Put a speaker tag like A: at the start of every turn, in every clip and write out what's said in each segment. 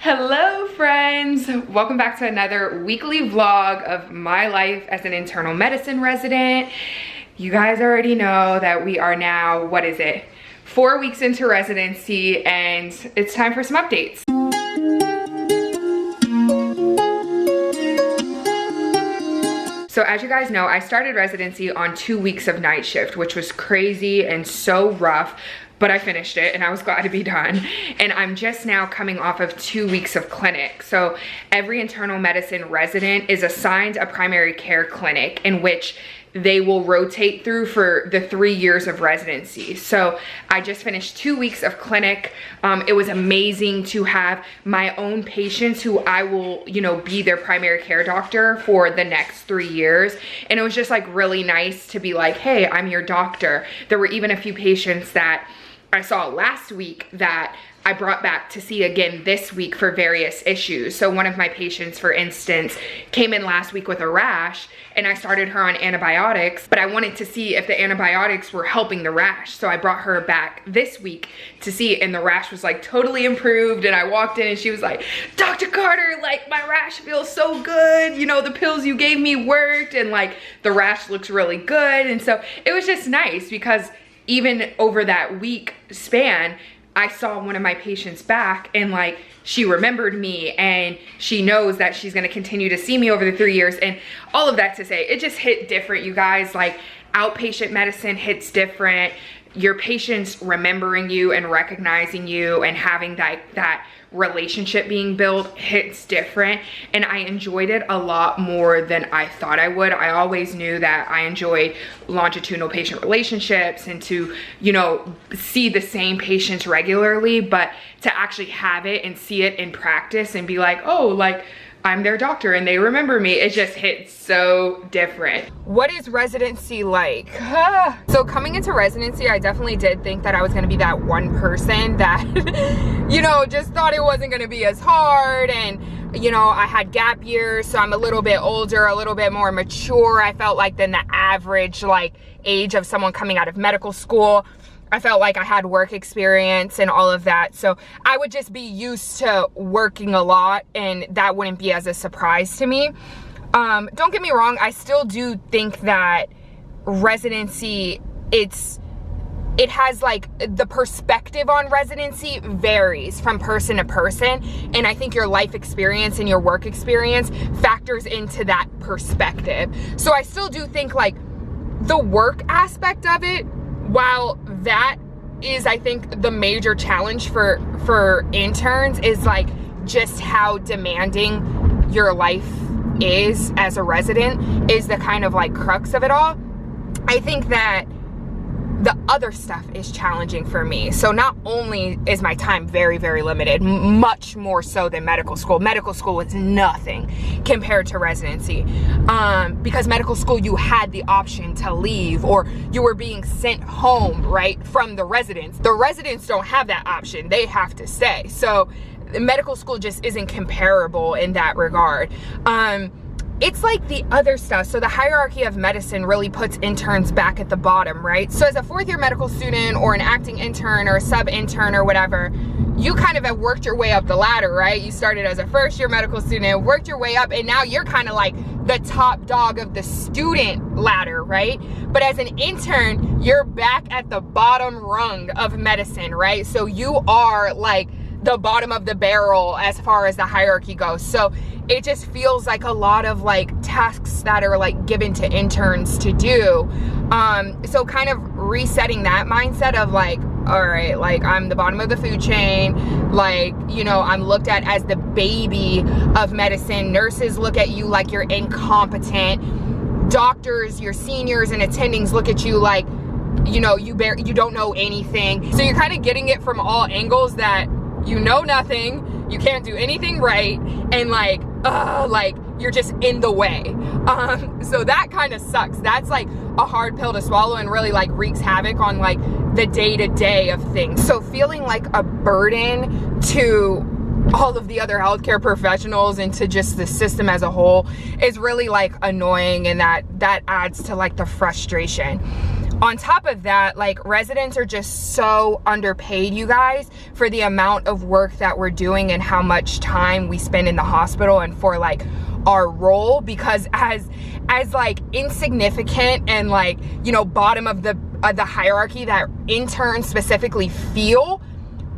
A: Hello friends, welcome back to another weekly vlog of my life as an internal medicine resident. You guys already know that we are now, 4 weeks into residency, and it's time for some updates. So as you guys know, I started residency on 2 weeks of night shift, which was crazy and so rough, but I finished it and I was glad to be done. And I'm just now coming off of 2 weeks of clinic. So every internal medicine resident is assigned a primary care clinic in which they will rotate through for the 3 years of residency. So I just finished 2 weeks of clinic. It was amazing to have my own patients who I will, be their primary care doctor for the next 3 years. And it was just like really nice to be like, hey, I'm your doctor. There were even a few patients that I saw last week that I brought back to see again this week for various issues. So one of my patients, for instance, came in last week with a rash and I started her on antibiotics, but I wanted to see if the antibiotics were helping the rash. So I brought her back this week to see, and the rash was like totally improved. And I walked in and she was like, Dr. Carter, like my rash feels so good. The pills you gave me worked and like the rash looks really good. And so it was just nice because even over that week span, I saw one of my patients back and like she remembered me and she knows that she's gonna continue to see me over the 3 years. And all of that to say, it just hit different, you guys. Like outpatient medicine hits different. Your patients remembering you and recognizing you and having that relationship being built hits different, and I enjoyed it a lot more than I thought I would. I always knew that I enjoyed longitudinal patient relationships and to see the same patients regularly, but to actually have it and see it in practice and be like, oh, like I'm their doctor and they remember me, it just hits so different. What is residency like? So coming into residency, I definitely did think that I was gonna be that one person that, just thought it wasn't gonna be as hard. And, I had gap years, so I'm a little bit older, a little bit more mature, I felt like, than the average age of someone coming out of medical school. I felt like I had work experience and all of that. So I would just be used to working a lot and that wouldn't be as a surprise to me. Don't get me wrong, I still do think that residency, it has the perspective on residency varies from person to person. And I think your life experience and your work experience factors into that perspective. So I still do think the work aspect of it, while that is, I think, the major challenge for interns, is just how demanding your life is as a resident is the kind of crux of it all. I think that the other stuff is challenging for me. So not only is my time very, very limited, much more so than medical school. Medical school was nothing compared to residency. Because medical school, you had the option to leave or you were being sent home, right, from the residents. The residents don't have that option. They have to stay. So medical school just isn't comparable in that regard. It's like the other stuff. So the hierarchy of medicine really puts interns back at the bottom, right? So as a fourth year medical student or an acting intern or a sub intern or whatever, you kind of have worked your way up the ladder, right? You started as a first year medical student, worked your way up, and now you're kind of like the top dog of the student ladder, right? But as an intern, you're back at the bottom rung of medicine, right? So you are the bottom of the barrel as far as the hierarchy goes. So it just feels like a lot of tasks that are given to interns to do. So kind of resetting that mindset of all right, I'm the bottom of the food chain. I'm looked at as the baby of medicine. Nurses look at you like you're incompetent. Doctors, your seniors and attendings look at you like, you don't know anything. So you're kind of getting it from all angles that you know nothing, you can't do anything right, and you're just in the way. So that kind of sucks. That's a hard pill to swallow and really wreaks havoc on the day-to-day of things. So feeling like a burden to all of the other healthcare professionals and to just the system as a whole is really annoying, and that adds to the frustration. On top of that, like, residents are just so underpaid, you guys, for the amount of work that we're doing and how much time we spend in the hospital and for like our role, because as like insignificant and like, you know, bottom of the hierarchy that interns specifically feel,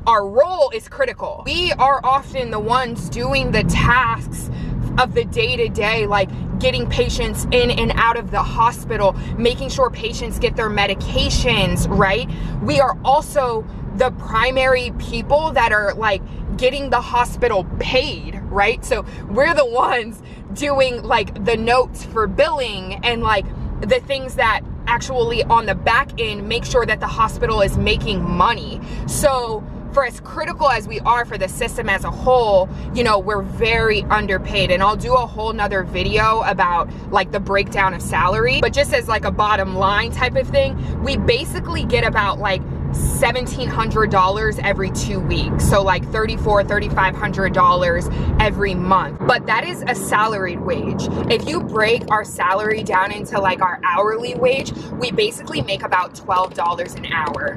A: our role is critical. We are often the ones doing the tasks of the day-to-day, like getting patients in and out of the hospital, making sure patients get their medications, right? We are also the primary people that are like getting the hospital paid, right? So we're the ones doing like the notes for billing and like the things that actually on the back end make sure that the hospital is making money. So for as critical as we are for the system as a whole, you know, we're very underpaid. And I'll do a whole nother video about like the breakdown of salary, but just as like a bottom line type of thing, we basically get about like $1,700 every 2 weeks. So like $3,400, $3,500 every month. But that is a salaried wage. If you break our salary down into like our hourly wage, we basically make about $12 an hour,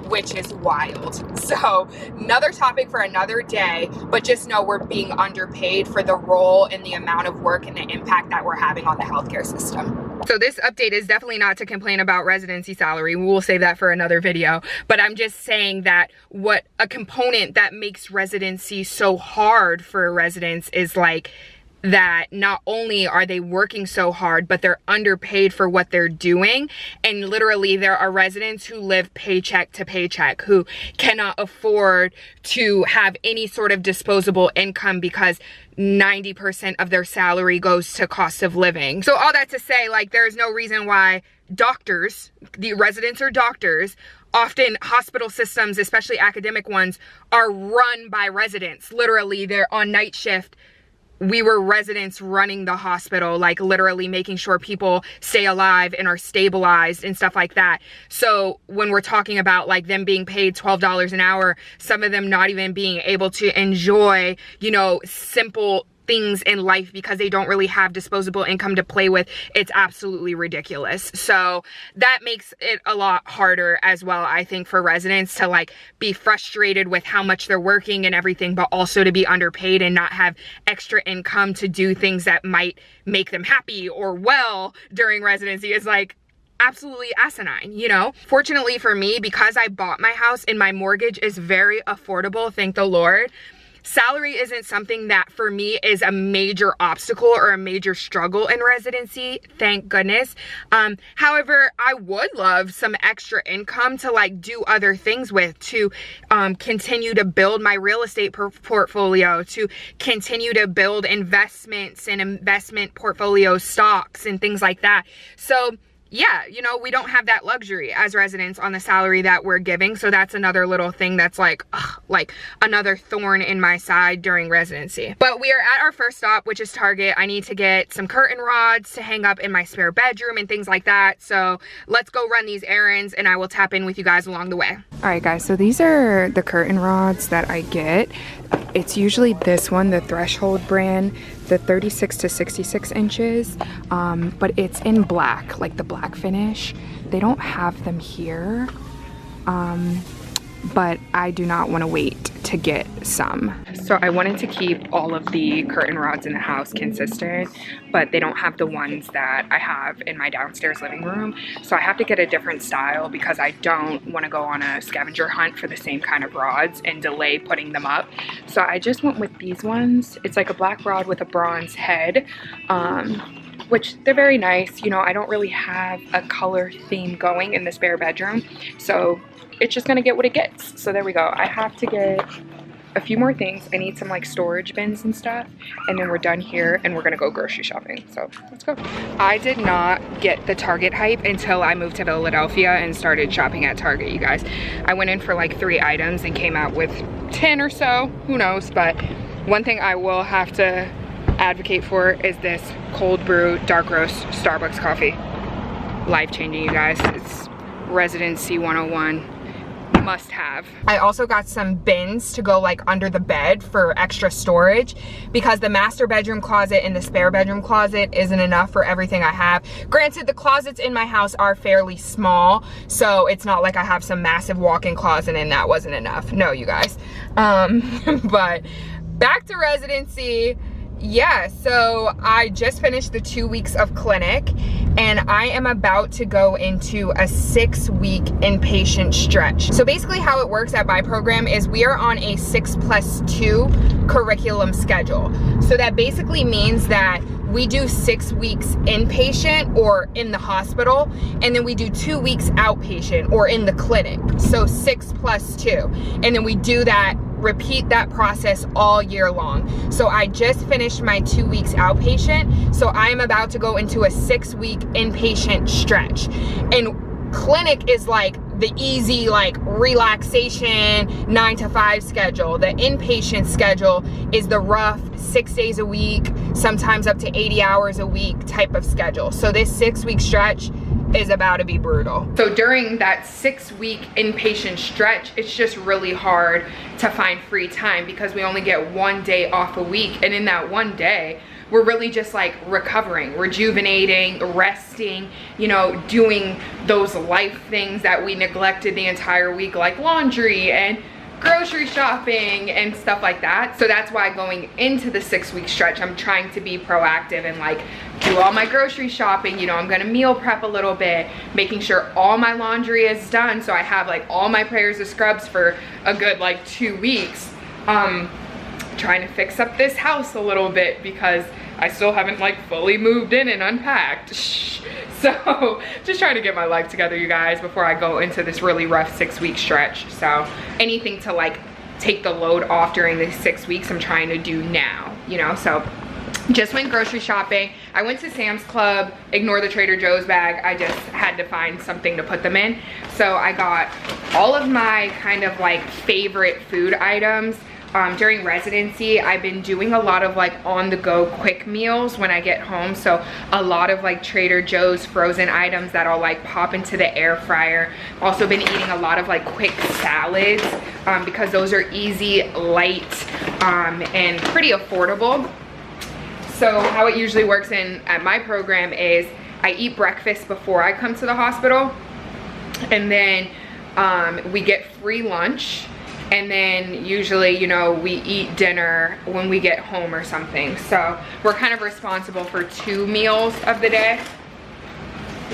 A: which is wild. So another topic for another day, but just know we're being underpaid for the role and the amount of work and the impact that we're having on the healthcare system. So this update is definitely not to complain about residency salary. We will save that for another video, but I'm just saying that what a component that makes residency so hard for residents is like that not only are they working so hard, but they're underpaid for what they're doing. And literally there are residents who live paycheck to paycheck, who cannot afford to have any sort of disposable income because 90% of their salary goes to cost of living. So all that to say, like, there's no reason why doctors, the residents are doctors, often hospital systems, especially academic ones, are run by residents. Literally, they're on night shift. We were residents running the hospital, like literally making sure people stay alive and are stabilized and stuff like that. So when we're talking about like them being paid $12 an hour, some of them not even being able to enjoy, you know, simple things in life because they don't really have disposable income to play with, it's absolutely ridiculous. So that makes it a lot harder as well, I think, for residents to like be frustrated with how much they're working and everything, but also to be underpaid and not have extra income to do things that might make them happy or well during residency is like absolutely asinine, you know? Fortunately for me, because I bought my house and my mortgage is very affordable, thank the Lord, salary isn't something that for me is a major obstacle or a major struggle in residency, thank goodness. However, I would love some extra income to like do other things with, to continue to build my real estate portfolio, to continue to build investments and investment portfolio stocks and things like that. So yeah, you know, we don't have that luxury as residents on the salary that we're giving. So that's another little thing that's like another thorn in my side during residency. But we are at our first stop, which is Target. I need to get some curtain rods to hang up in my spare bedroom and things like that. So let's go run these errands and I will tap in with you guys along the way. All right, guys, so these are the curtain rods that I get. It's usually this one, the Threshold brand, the 36 to 66 inches, but it's in black, like the black finish. They don't have them here, but I do not want to wait to get some. So I wanted to keep all of the curtain rods in the house consistent, but they don't have the ones that I have in my downstairs living room. So I have to get a different style because I don't want to go on a scavenger hunt for the same kind of rods and delay putting them up. So I just went with these ones. It's like a black rod with a bronze head, which they're very nice. You know, I don't really have a color theme going in the spare bedroom, so it's just gonna get what it gets. So there we go. I have to get a few more things. I need some like storage bins and stuff, and then we're done here and we're gonna go grocery shopping. So let's go. I did not get the Target hype until I moved to Philadelphia and started shopping at Target, you guys. I went in for like 3 items and came out with 10 or so, who knows. But one thing I will have to advocate for is this cold brew dark roast Starbucks coffee. Life changing, you guys. It's residency 101. must have. I also got some bins to go like under the bed for extra storage because the master bedroom closet and the spare bedroom closet isn't enough for everything I have. Granted, the closets in my house are fairly small, so it's not like I have some massive walk-in closet and that wasn't enough. No, you guys. But back to residency. Yeah, so I just finished the 2 weeks of clinic and I am about to go into a 6-week inpatient stretch. So basically how it works at my program is we are on a 6+2 curriculum schedule. So that basically means that we do 6 weeks inpatient or in the hospital, and then we do 2 weeks outpatient or in the clinic. So 6+2. And then we do that, repeat that process all year long. So I just finished my 2 weeks outpatient. So I am about to go into a 6-week inpatient stretch. And clinic is like the easy, like relaxation 9 to 5 schedule. The inpatient schedule is the rough 6 days a week, sometimes up to 80 hours a week type of schedule. So this 6-week stretch is about to be brutal. So during that 6-week inpatient stretch, it's just really hard to find free time because we only get 1 day off a week. And in that 1 day, we're really just like recovering, rejuvenating, resting, you know, doing those life things that we neglected the entire week, like laundry and grocery shopping and stuff like that. So that's why going into the 6-week stretch, I'm trying to be proactive and like do all my grocery shopping. You know, I'm gonna meal prep a little bit, making sure all my laundry is done so I have like all my pairs of scrubs for a good like 2 weeks. Trying to fix up this house a little bit because I still haven't like fully moved in and unpacked. So just trying to get my life together, you guys, before I go into this really rough 6-week stretch. So anything to like take the load off during these 6 weeks, I'm trying to do now, you know. So just went grocery shopping. I went to Sam's Club, ignore the Trader Joe's bag. I just had to find something to put them in. So I got all of my kind of like favorite food items. During residency, I've been doing a lot of like on-the-go quick meals when I get home. So a lot of like Trader Joe's frozen items that I'll like pop into the air fryer. Also been eating a lot of like quick salads because those are easy, light, and pretty affordable. So how it usually works at my program is I eat breakfast before I come to the hospital, and then we get free lunch. And then usually, you know, we eat dinner when we get home or something. So we're kind of responsible for 2 meals of the day.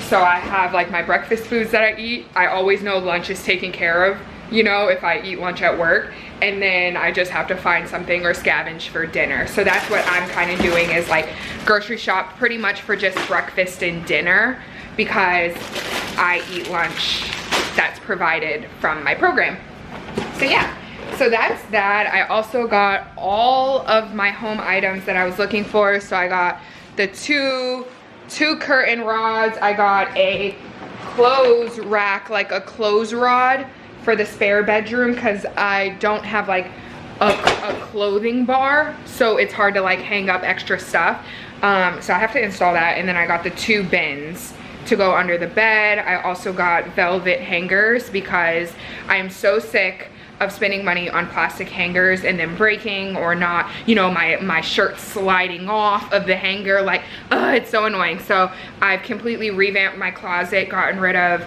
A: So I have like my breakfast foods that I eat. I always know lunch is taken care of, you know, if I eat lunch at work. And then I just have to find something or scavenge for dinner. So that's what I'm kind of doing, is like grocery shop pretty much for just breakfast and dinner, because I eat lunch that's provided from my program. So yeah, so that's that. I also got all of my home items that I was looking for. So I got the two curtain rods. I got a clothes rack, like a clothes rod for the spare bedroom, because I don't have like a clothing bar, so it's hard to like hang up extra stuff. So I have to install that. And then I got the 2 bins to go under the bed. I also got velvet hangers because I am so sick of spending money on plastic hangers and then breaking, or not, you know, my shirt sliding off of the hanger. Like, it's so annoying. So I've completely revamped my closet, gotten rid of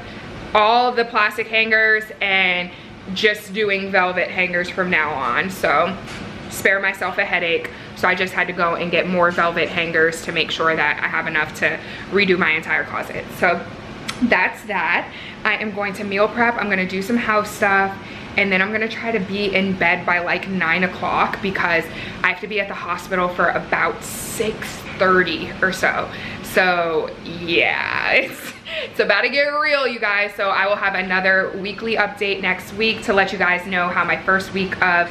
A: all of the plastic hangers, and just doing velvet hangers from now on. So spare myself a headache. So I just had to go and get more velvet hangers to make sure that I have enough to redo my entire closet. So that's that. I am going to meal prep. I'm gonna do some house stuff, and then I'm gonna try to be in bed by like 9 o'clock because I have to be at the hospital for about 6:30 or so. So yeah, it's about to get real, you guys. So I will have another weekly update next week to let you guys know how my first week of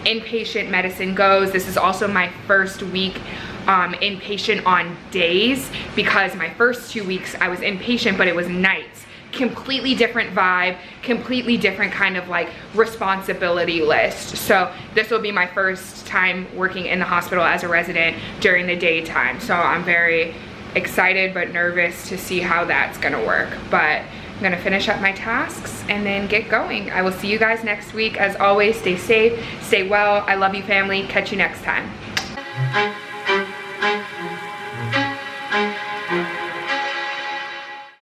A: inpatient medicine goes. This is also my first week inpatient on days, because my first 2 weeks I was inpatient, but it was nights. Completely different vibe, completely different kind of like responsibility list. So this will be my first time working in the hospital as a resident during the daytime. So I'm very excited but nervous to see how that's gonna work. But I'm gonna finish up my tasks and then get going. I will see you guys next week. As always, stay safe, stay well. I love you, family. Catch you next time.